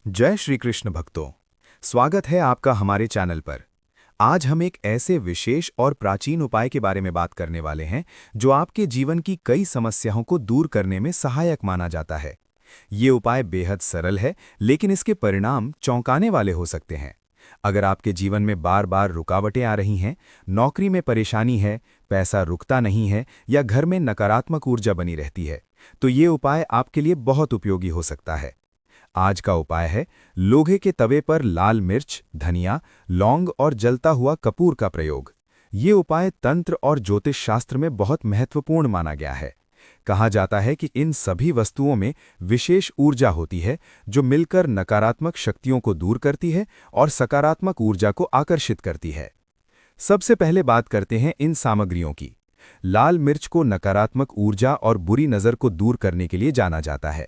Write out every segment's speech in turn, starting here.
जय श्री कृष्ण भक्तों। स्वागत है आपका हमारे चैनल पर। आज हम एक ऐसे विशेष और प्राचीन उपाय के बारे में बात करने वाले हैं जो आपके जीवन की कई समस्याओं को दूर करने में सहायक माना जाता है। ये उपाय बेहद सरल है, लेकिन इसके परिणाम चौंकाने वाले हो सकते हैं। अगर आपके जीवन में बार बार रुकावटें आ रही हैं, नौकरी में परेशानी है, पैसा रुकता नहीं है या घर में नकारात्मक ऊर्जा बनी रहती है, तो ये उपाय आपके लिए बहुत उपयोगी हो सकता है। आज का उपाय है लोहे के तवे पर लाल मिर्च, धनिया, लौंग और जलता हुआ कपूर का प्रयोग। ये उपाय तंत्र और ज्योतिष शास्त्र में बहुत महत्वपूर्ण माना गया है। कहा जाता है कि इन सभी वस्तुओं में विशेष ऊर्जा होती है जो मिलकर नकारात्मक शक्तियों को दूर करती है और सकारात्मक ऊर्जा को आकर्षित करती है। सबसे पहले बात करते हैं इन सामग्रियों की। लाल मिर्च को नकारात्मक ऊर्जा और बुरी नज़र को दूर करने के लिए जाना जाता है।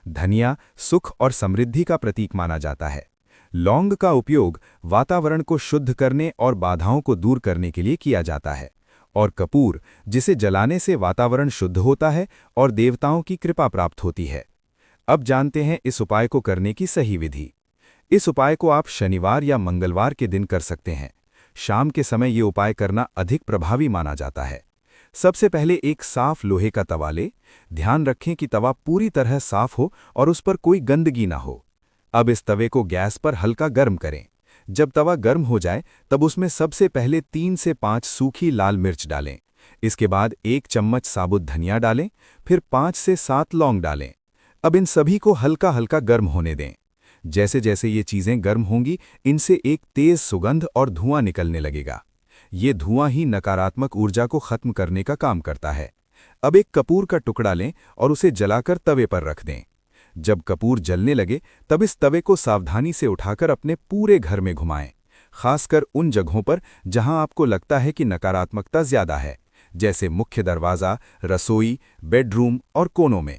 धनिया सुख और समृद्धि का प्रतीक माना जाता है। लौंग का उपयोग वातावरण को शुद्ध करने और बाधाओं को दूर करने के लिए किया जाता है। और कपूर, जिसे जलाने से वातावरण शुद्ध होता है और देवताओं की कृपा प्राप्त होती है। अब जानते हैं इस उपाय को करने की सही विधि। इस उपाय को आप शनिवार या मंगलवार के दिन कर सकते हैं। शाम के समय ये उपाय करना अधिक प्रभावी माना जाता है। सबसे पहले एक साफ लोहे का तवा लें। ध्यान रखें कि तवा पूरी तरह साफ हो और उस पर कोई गंदगी ना हो। अब इस तवे को गैस पर हल्का गर्म करें। जब तवा गर्म हो जाए तब उसमें सबसे पहले 3 से 5 सूखी लाल मिर्च डालें। इसके बाद 1 चम्मच साबुत धनिया डालें, फिर 5 से 7 लौंग डालें। अब इन सभी को हल्का हल्का गर्म होने दें। जैसे जैसे ये चीज़ें गर्म होंगी, इनसे एक तेज सुगंध और धुआं निकलने लगेगा। ये धुआं ही नकारात्मक ऊर्जा को खत्म करने का काम करता है। अब एक कपूर का टुकड़ा लें और उसे जलाकर तवे पर रख दें। जब कपूर जलने लगे तब इस तवे को सावधानी से उठाकर अपने पूरे घर में घुमाएं, खासकर उन जगहों पर जहां आपको लगता है कि नकारात्मकता ज्यादा है, जैसे मुख्य दरवाज़ा, रसोई, बेडरूम और कोनों में।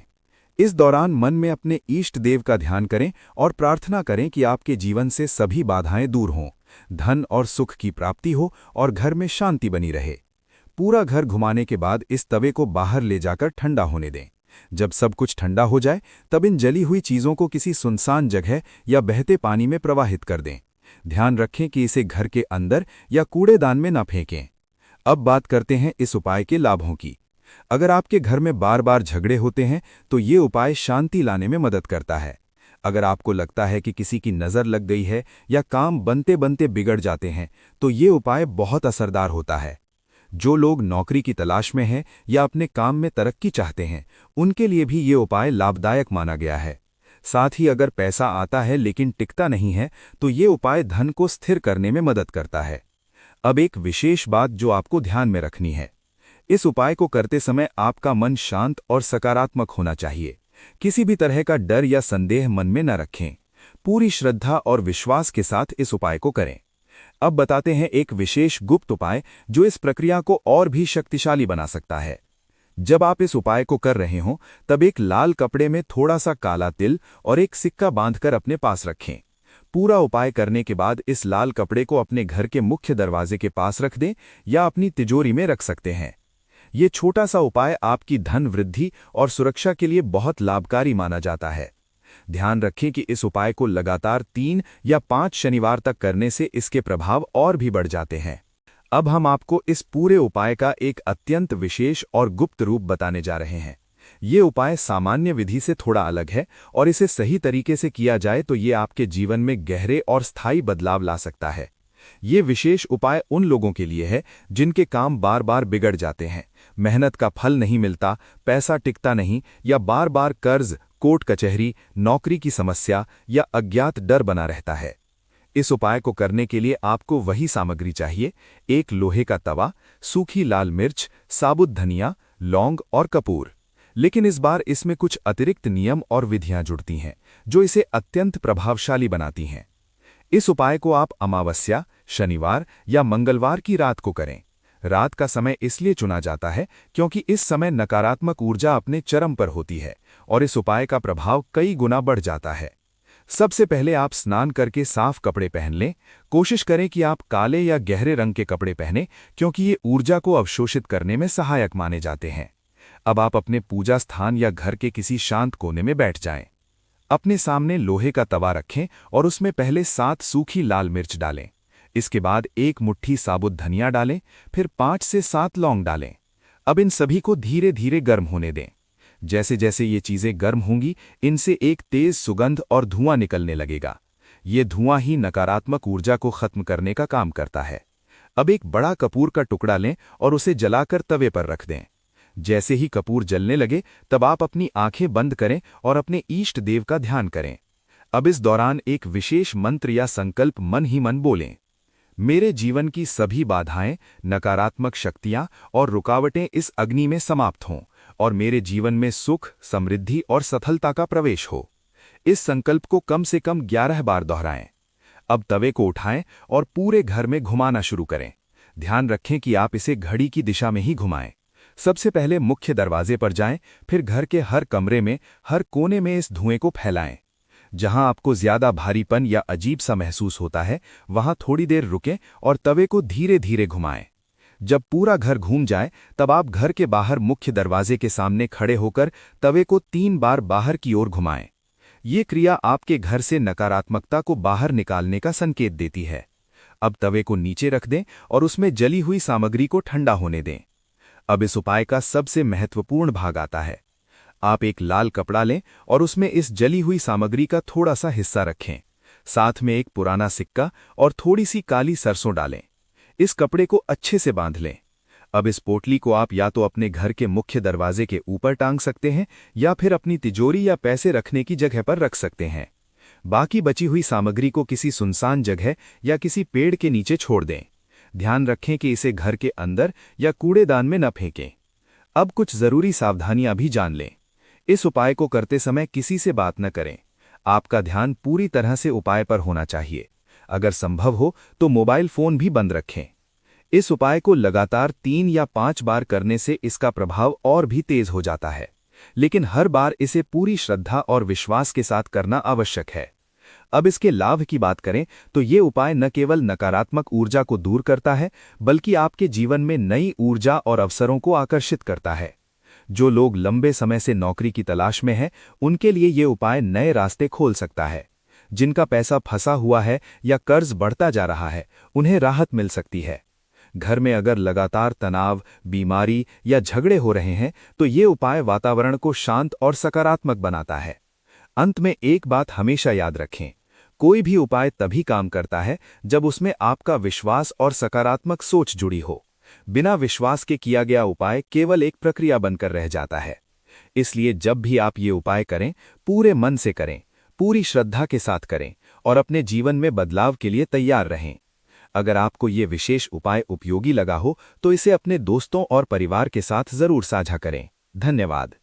इस दौरान मन में अपने इष्ट देव का ध्यान करें और प्रार्थना करें कि आपके जीवन से सभी बाधाएं दूर हों, धन और सुख की प्राप्ति हो और घर में शांति बनी रहे। पूरा घर घुमाने के बाद इस तवे को बाहर ले जाकर ठंडा होने दें। जब सब कुछ ठंडा हो जाए तब इन जली हुई चीज़ों को किसी सुनसान जगह या बहते पानी में प्रवाहित कर दें। ध्यान रखें कि इसे घर के अंदर या कूड़ेदान में न फेंकें। अब बात करते हैं इस उपाय के लाभों की। अगर आपके घर में बार बार झगड़े होते हैं तो ये उपाय शांति लाने में मदद करता है। अगर आपको लगता है कि किसी की नज़र लग गई है या काम बनते बनते बिगड़ जाते हैं तो ये उपाय बहुत असरदार होता है। जो लोग नौकरी की तलाश में हैं या अपने काम में तरक्की चाहते हैं, उनके लिए भी ये उपाय लाभदायक माना गया है। साथ ही अगर पैसा आता है लेकिन टिकता नहीं है तो ये उपाय धन को स्थिर करने में मदद करता है। अब एक विशेष बात जो आपको ध्यान में रखनी है। इस उपाय को करते समय आपका मन शांत और सकारात्मक होना चाहिए। किसी भी तरह का डर या संदेह मन में न रखें। पूरी श्रद्धा और विश्वास के साथ इस उपाय को करें। अब बताते हैं एक विशेष गुप्त उपाय जो इस प्रक्रिया को और भी शक्तिशाली बना सकता है। जब आप इस उपाय को कर रहे हों तब एक लाल कपड़े में थोड़ा सा काला तिल और एक सिक्का बांधकर अपने पास रखें। पूरा उपाय करने के बाद इस लाल कपड़े को अपने घर के मुख्य दरवाजे के पास रख दें या अपनी तिजोरी में रख सकते हैं। ये छोटा सा उपाय आपकी धन वृद्धि और सुरक्षा के लिए बहुत लाभकारी माना जाता है। ध्यान रखें कि इस उपाय को लगातार 3 या 5 शनिवार तक करने से इसके प्रभाव और भी बढ़ जाते हैं। अब हम आपको इस पूरे उपाय का एक अत्यंत विशेष और गुप्त रूप बताने जा रहे हैं। ये उपाय सामान्य विधि से थोड़ा अलग है और इसे सही तरीके से किया जाए तो ये आपके जीवन में गहरे और स्थायी बदलाव ला सकता है। ये विशेष उपाय उन लोगों के लिए है जिनके काम बार बार बिगड़ जाते हैं, मेहनत का फल नहीं मिलता, पैसा टिकता नहीं या बार बार कर्ज, कोर्ट कचहरी, नौकरी की समस्या या अज्ञात डर बना रहता है। इस उपाय को करने के लिए आपको वही सामग्री चाहिए: एक लोहे का तवा, सूखी लाल मिर्च, साबुत धनिया, लौंग और कपूर। लेकिन इस बार इसमें कुछ अतिरिक्त नियम और विधियां जुड़ती हैं जो इसे अत्यंत प्रभावशाली बनाती हैं। इस उपाय को आप अमावस्या, शनिवार या मंगलवार की रात को करें। रात का समय इसलिए चुना जाता है क्योंकि इस समय नकारात्मक ऊर्जा अपने चरम पर होती है और इस उपाय का प्रभाव कई गुना बढ़ जाता है। सबसे पहले आप स्नान करके साफ कपड़े पहन लें। कोशिश करें कि आप काले या गहरे रंग के कपड़े पहनें क्योंकि ये ऊर्जा को अवशोषित करने में सहायक माने जाते हैं। अब आप अपने पूजा स्थान या घर के किसी शांत कोने में बैठ जाएं। अपने सामने लोहे का तवा रखें और उसमें पहले 7 सूखी लाल मिर्च डालें। इसके बाद 1 मुट्ठी साबुत धनिया डालें, फिर 5 से 7 लौंग डालें। अब इन सभी को धीरे धीरे गर्म होने दें। जैसे जैसे ये चीज़ें गर्म होंगी, इनसे एक तेज सुगंध और धुआं निकलने लगेगा। ये धुआं ही नकारात्मक ऊर्जा को खत्म करने का काम करता है। अब एक बड़ा कपूर का टुकड़ा लें और उसे जलाकर तवे पर रख दें। जैसे ही कपूर जलने लगे, तब आप अपनी आंखें बंद करें और अपने इष्ट देव का ध्यान करें। अब इस दौरान एक विशेष मंत्र या संकल्प मन ही मन बोलें। मेरे जीवन की सभी बाधाएं, नकारात्मक शक्तियां और रुकावटें इस अग्नि में समाप्त हों और मेरे जीवन में सुख, समृद्धि और सफलता का प्रवेश हो। इस संकल्प को कम से कम 11 बार दोहराएं। अब तवे को उठाएं और पूरे घर में घुमाना शुरू करें। ध्यान रखें कि आप इसे घड़ी की दिशा में ही घुमाएं। सबसे पहले मुख्य दरवाजे पर जाएं, फिर घर के हर कमरे में, हर कोने में इस धुएं को फैलाएं। जहां आपको ज्यादा भारीपन या अजीब सा महसूस होता है, वहां थोड़ी देर रुकें और तवे को धीरे धीरे घुमाएं। जब पूरा घर घूम जाए, तब आप घर के बाहर मुख्य दरवाजे के सामने खड़े होकर तवे को 3 बार बाहर की ओर घुमाएं। ये क्रिया आपके घर से नकारात्मकता को बाहर निकालने का संकेत देती है। अब तवे को नीचे रख दें और उसमें जली हुई सामग्री को ठंडा होने दें। अब इस उपाय का सबसे महत्वपूर्ण भाग आता है। आप एक लाल कपड़ा लें और उसमें इस जली हुई सामग्री का थोड़ा सा हिस्सा रखें। साथ में एक पुराना सिक्का और थोड़ी सी काली सरसों डालें। इस कपड़े को अच्छे से बांध लें। अब इस पोटली को आप या तो अपने घर के मुख्य दरवाजे के ऊपर टांग सकते हैं या फिर अपनी तिजोरी या पैसे रखने की जगह पर रख सकते हैं। बाकी बची हुई सामग्री को किसी सुनसान जगह या किसी पेड़ के नीचे छोड़ दें। ध्यान रखें कि इसे घर के अंदर या कूड़ेदान में न फेंकें। अब कुछ जरूरी सावधानियां भी जान लें। इस उपाय को करते समय किसी से बात न करें। आपका ध्यान पूरी तरह से उपाय पर होना चाहिए। अगर संभव हो तो मोबाइल फोन भी बंद रखें। इस उपाय को लगातार 3 या 5 बार करने से इसका प्रभाव और भी तेज हो जाता है, लेकिन हर बार इसे पूरी श्रद्धा और विश्वास के साथ करना आवश्यक है। अब इसके लाभ की बात करें तो ये उपाय न केवल नकारात्मक ऊर्जा को दूर करता है, बल्कि आपके जीवन में नई ऊर्जा और अवसरों को आकर्षित करता है। जो लोग लंबे समय से नौकरी की तलाश में हैं, उनके लिए ये उपाय नए रास्ते खोल सकता है। जिनका पैसा फंसा हुआ है या कर्ज बढ़ता जा रहा है, उन्हें राहत मिल सकती है। घर में अगर लगातार तनाव, बीमारी या झगड़े हो रहे हैं, तो ये उपाय वातावरण को शांत और सकारात्मक बनाता है। अंत में एक बात हमेशा याद रखें, कोई भी उपाय तभी काम करता है जब उसमें आपका विश्वास और सकारात्मक सोच जुड़ी हो। बिना विश्वास के किया गया उपाय केवल एक प्रक्रिया बनकर रह जाता है। इसलिए जब भी आप ये उपाय करें, पूरे मन से करें, पूरी श्रद्धा के साथ करें और अपने जीवन में बदलाव के लिए तैयार रहें। अगर आपको ये विशेष उपाय उपयोगी लगा हो तो इसे अपने दोस्तों और परिवार के साथ जरूर साझा करें। धन्यवाद।